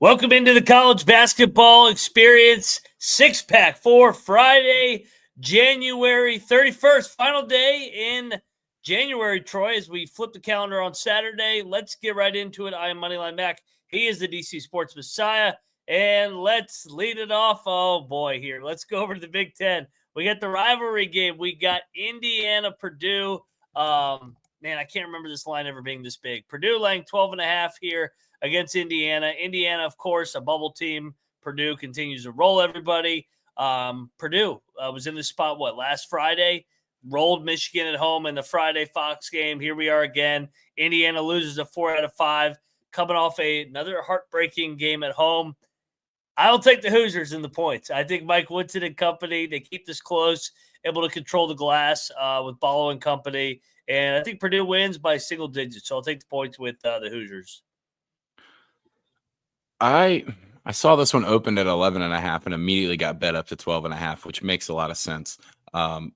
Welcome into the college basketball experience six-pack for Friday, January 31st. Final day in January, Troy, as we flip the calendar on Saturday. Let's get right into it. I am Moneyline Mac. He is the DC Sports Messiah. And let's lead it off. Oh, boy, here. Let's go over to the Big Ten. We got the rivalry game. We got Indiana-Purdue. Man, I can't remember this line ever being this big. Purdue laying 12.5 here against Indiana. Indiana, of course, a bubble team. Purdue continues to roll everybody. Purdue was in this spot, last Friday? Rolled Michigan at home in the Friday Fox game. Here we are again. Indiana loses a 4 out of 5, coming off another heartbreaking game at home. I'll take the Hoosiers in the points. I think Mike Woodson and company, they keep this close, able to control the glass with Ballo and company. And I think Purdue wins by single digits. So I'll take the points with the Hoosiers. I saw this one opened at 11.5 and immediately got bet up to 12.5, which makes a lot of sense. And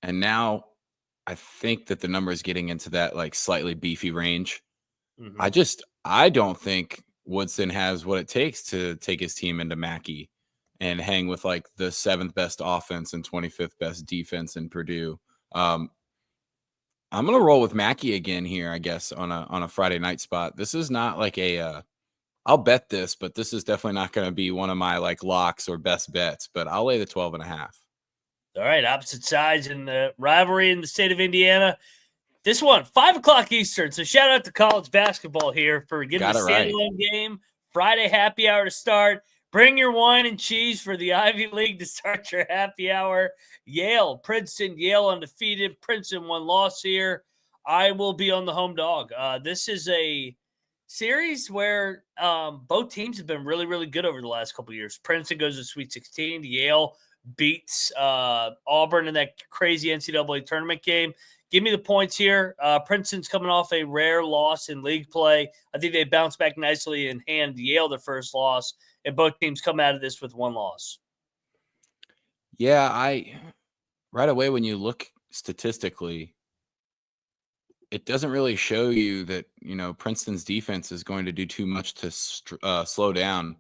now I think that the number is getting into that slightly beefy range. Mm-hmm. I don't think Woodson has what it takes to take his team into Mackey and hang with the 7th best offense and 25th best defense in Purdue. I'm gonna roll with Mackey again here, I guess, on a Friday night spot. This is not I'll bet this, but this is definitely not going to be one of my locks or best bets, but I'll lay the 12.5. All right. Opposite sides in the rivalry in the state of Indiana. This one, 5 o'clock Eastern. So shout out to college basketball here for getting the standalone game. Friday happy hour to start. Bring your wine and cheese for the Ivy League to start your happy hour. Yale, Princeton, Yale undefeated. Princeton 1 loss here. I will be on the home dog. This is a series where both teams have been really, really good over the last couple of years. Princeton goes to Sweet 16. Yale beats Auburn in that crazy NCAA tournament game. Give me the points here. Princeton's coming off a rare loss in league play. I think they bounce back nicely and hand Yale their first loss, and both teams come out of this with 1 loss. Yeah, right away when you look statistically, it doesn't really show you that, Princeton's defense is going to do too much to slow down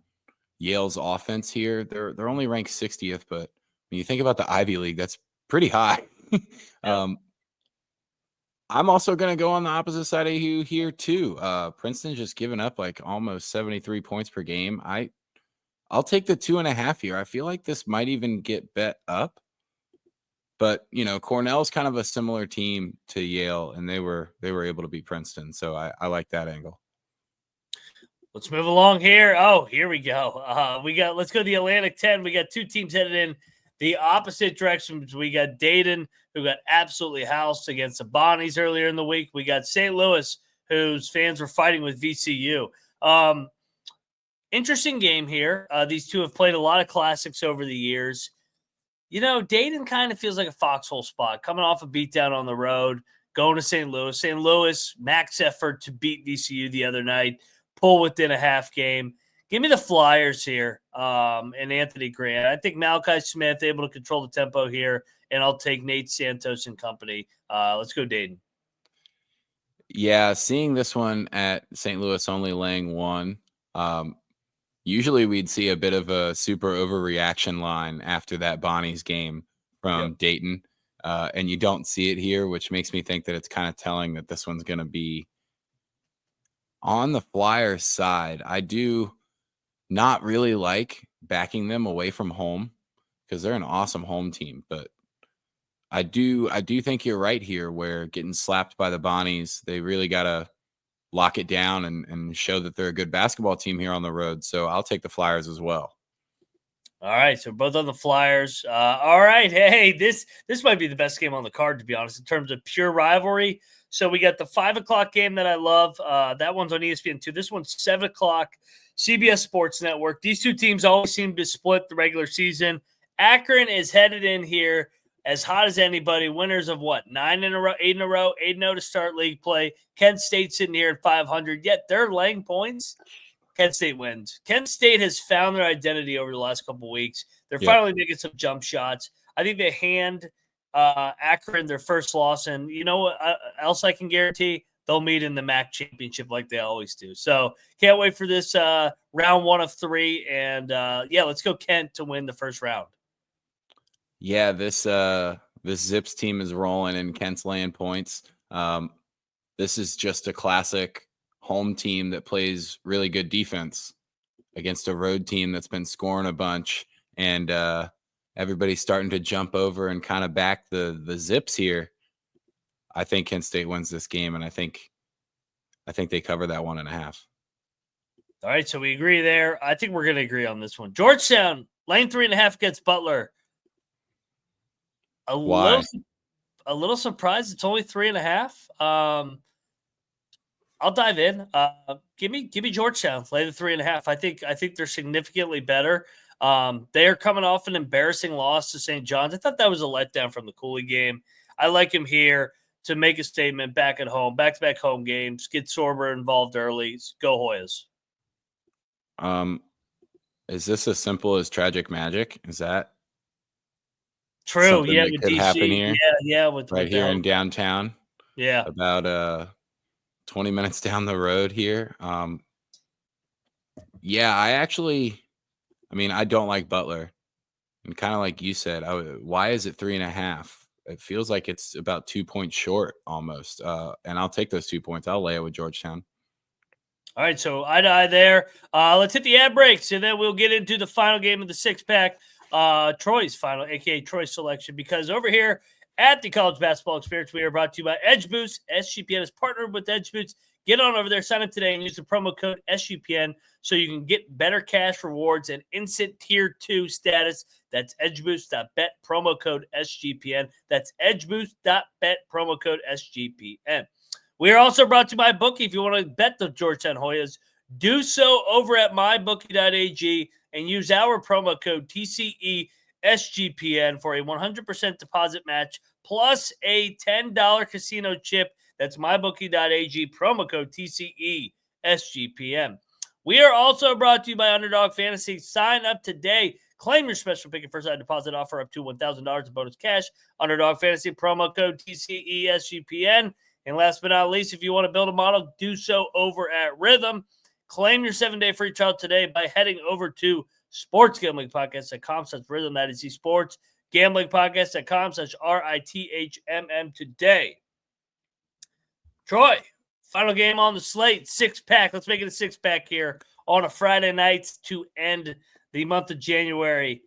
Yale's offense here. They're only ranked 60th, but when you think about the Ivy League, that's pretty high. Yeah. I'm also going to go on the opposite side of you here too. Princeton's just given up almost 73 points per game. I'll take the 2.5 here. I feel like this might even get bet up. But, Cornell's kind of a similar team to Yale, and they were able to beat Princeton. So I like that angle. Let's move along here. Oh, here we go. Let's go to the Atlantic 10. We got 2 teams headed in the opposite directions. We got Dayton, who got absolutely housed against the Bonnies earlier in the week. We got St. Louis, whose fans were fighting with VCU. Interesting game here. These two have played a lot of classics over the years. Dayton kind of feels like a foxhole spot, coming off a beatdown on the road, going to St. Louis. St. Louis, max effort to beat VCU the other night, pull within a half game. Give me the Flyers here and Anthony Grant. I think Malachi Smith able to control the tempo here, and I'll take Nate Santos and company. Let's go Dayton. Yeah, seeing this one at St. Louis only laying 1, usually we'd see a bit of a super overreaction line after that Bonnie's game from Dayton, and you don't see it here, which makes me think that it's kind of telling that this one's going to be on the Flyers side. I do not really like backing them away from home because they're an awesome home team, but I do think you're right here where getting slapped by the Bonnies, they really got to lock it down and show that they're a good basketball team here on the road. So I'll take the Flyers as well. All right, so both on the Flyers. All right, hey, this might be the best game on the card, to be honest, in terms of pure rivalry. So we got the 5 o'clock game that I love. That one's on ESPN2. This one's 7 o'clock, CBS Sports Network. These two teams always seem to split the regular season. Akron is headed in here as hot as anybody. Winners of 9 in a row, 8 in a row, 8-0 to start league play. Kent State sitting here at 500, yet they're laying points. Kent State wins. Kent State has found their identity over the last couple of weeks. They're finally making some jump shots. I think they hand Akron their first loss, and you know what else I can guarantee? they'll meet in the MAC championship like they always do. So can't wait for this round 1 of 3. And let's go Kent to win the first round. Yeah, this Zips team is rolling and Kent's laying points. This is just a classic home team that plays really good defense against a road team that's been scoring a bunch, and everybody's starting to jump over and kind of back the Zips here. I think Kent State wins this game, and I think they cover that 1.5. All right, so we agree there. I think we're going to agree on this one. Georgetown, lane 3.5 against Butler. Why? A little surprised it's only 3.5. I'll dive in. Give me Georgetown. Lay the 3.5. I think they're significantly better. They are coming off an embarrassing loss to St. John's. I thought that was a letdown from the Cooley game. I like him here to make a statement back at home, back-to-back home games. Get Sorber involved early. Go Hoyas. Is this as simple as Tragic Magic? Is that true? Yeah, that with could DC. happen here? Yeah, with here in downtown. Yeah, about 20 minutes down the road here. I don't like Butler, and kind of like you said, why is it 3.5? It feels like it's about 2 points short almost. And I'll take those 2 points. I'll lay it with Georgetown. All right, so eye there. Let's hit the ad breaks, and then we'll get into the final game of the 6-pack, Troy's final, a.k.a. Troy's selection, because over here at the College Basketball Experience, we are brought to you by Edge Boost. SGPN is partnered with Edge Boost. Get on over there, sign up today, and use the promo code SGPN so you can get better cash rewards and instant Tier 2 status. That's edgeboost.bet, promo code SGPN. That's edgeboost.bet, promo code SGPN. We are also brought to you by Bookie. If you want to bet the Georgetown Hoyas, do so over at mybookie.ag and use our promo code TCESGPN for a 100% deposit match plus a $10 casino chip. That's mybookie.ag, promo code TCESGPN. We are also brought to you by Underdog Fantasy. Sign up today. Claim your special pick and first side deposit offer up to $1,000 in bonus cash. Underdog Fantasy, promo code TCESGPN. And last but not least, if you want to build a model, do so over at Rhythm. Claim your 7-day free trial today by heading over to sportsgamblingpodcast.com/rhythm. That is the sportsgamblingpodcast.com/RITHMM today. Troy, final game on the slate, 6-pack. Let's make it a 6-pack here on a Friday night to end the month of January.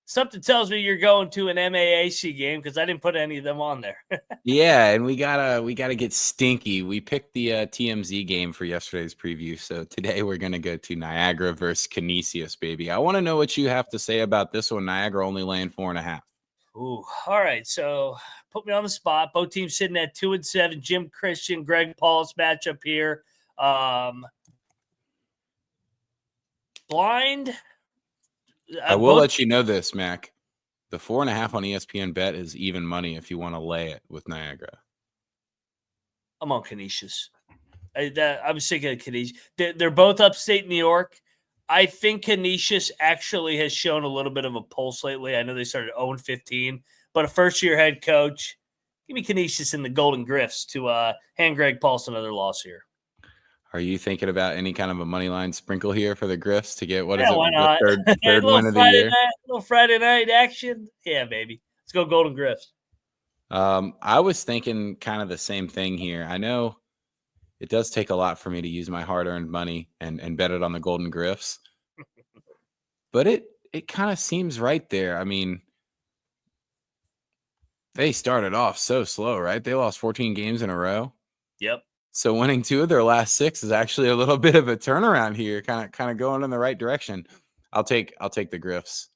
Something tells me you're going to an MAAC game because I didn't put any of them on there. Yeah, and we gotta get stinky. We picked the TMZ game for yesterday's preview, so today we're gonna go to Niagara versus Canisius, baby. I want to know what you have to say about this one. Niagara only laying 4.5. Ooh, all right. So put me on the spot. Both teams sitting at 2-7. Jim Christian, Greg Paulus matchup here. Blind. I will let you know this, Mac. The 4.5 on ESPN Bet is even money if you want to lay it with Niagara. I'm on Canisius. I was thinking of Canisius. They're both upstate New York. I think Canisius actually has shown a little bit of a pulse lately. I know they started 0-15, but a first-year head coach. Give me Canisius in the Golden Griffs to hand Greg Paulus another loss here. Are you thinking about any kind of a money line sprinkle here for the Griffs to get Why not? the third win of the year? Little Friday night action. Yeah, baby. Let's go Golden Griffs. I was thinking kind of the same thing here. I know it does take a lot for me to use my hard-earned money and bet it on the Golden Griffs. But it kind of seems right there. I mean, they started off so slow, right? They lost 14 games in a row. Yep. So winning 2 of their last 6 is actually a little bit of a turnaround here, kind of going in the right direction. I'll take the Griffs.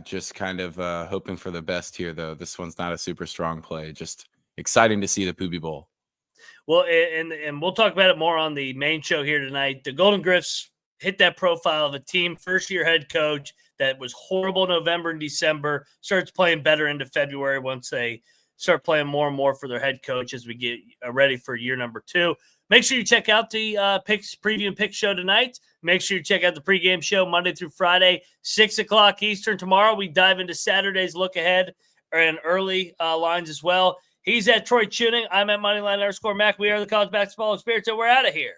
Just kind of hoping for the best here, though. This one's not a super strong play. Just exciting to see the Poobie Bowl. Well, and we'll talk about it more on the main show here tonight. The Golden Griffs hit that profile of a team, first-year head coach that was horrible November and December, starts playing better into February once they start playing more and more for their head coach as we get ready for year number 2. Make sure you check out the preview and pick show tonight. Make sure you check out the pregame show Monday through Friday, 6 o'clock Eastern. Tomorrow we dive into Saturday's look ahead and early lines as well. He's at Troy Chewning. I'm at Moneyline_Mac. We are the College Basketball Experience, and we're out of here.